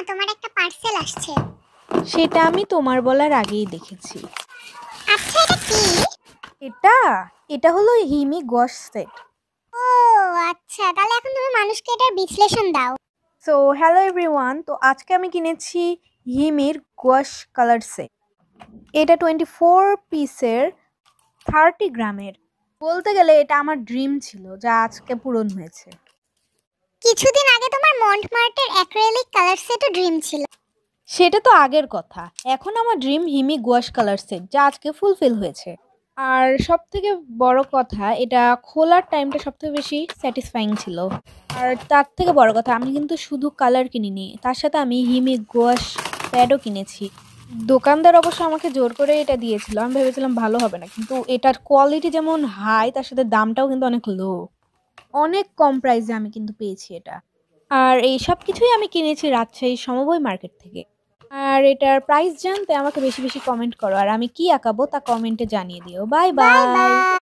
তোমার একটা পার্সেল আসছে। সেটা আমি তোমার বলার আগেই দেখেছি। আচ্ছা এটা কি? এটা এটা হলো হিমি গস সেট। ও আচ্ছা, তাহলে এখন তুমি মানুষকে এটার বিশ্লেষণ দাও। সো হ্যালো এভরিওয়ান, তো আজকে আমি কিনেছি হিমির গস কালার সেট। এটা 24 পিসের 30 গ্রামের। বলতে গেলে এটা আমার ড্রিম ছিল, যা আজকে পূরণ হয়েছে। কিছুদিন আগে তোমার মন্টমার্টের অ্যাক্রিলিক কালার সেটও ড্রিম ছিল। সেটা তো আগের কথা, এখন আমার ড্রিম হিমি গোয়াশ কালার সেট, যা আজকে ফুলফিল হয়েছে। আর সব থেকে বড় কথা, এটা খোলার টাইমটা সবথেকে বেশি স্যাটিসফাইং ছিল। আর তার থেকে বড় কথা, আমি কিন্তু শুধু কালার কিনিনি, তার সাথে আমি হিমি গোয়াশ প্যাডও কিনেছি। দোকানদার অবশ্য আমাকে জোর করে এটা দিয়েছিল, আমি ভেবেছিলাম ভালো হবে না, কিন্তু এটার কোয়ালিটি যেমন হাই, তার সাথে দামটাও কিন্তু অনেক লো। অনেক কম প্রাইসে আমি কিন্তু পেয়েছি এটা। আর এই সব কিছুই আমি কিনেছি রাজশাহী সমবায় মার্কেট থেকে। আর এটার প্রাইস জানতে আমাকে বেশি বেশি কমেন্ট করো, আর আমি কি আঁকাবো তা কমেন্টে জানিয়ে দিও। Bye bye bye. বাই।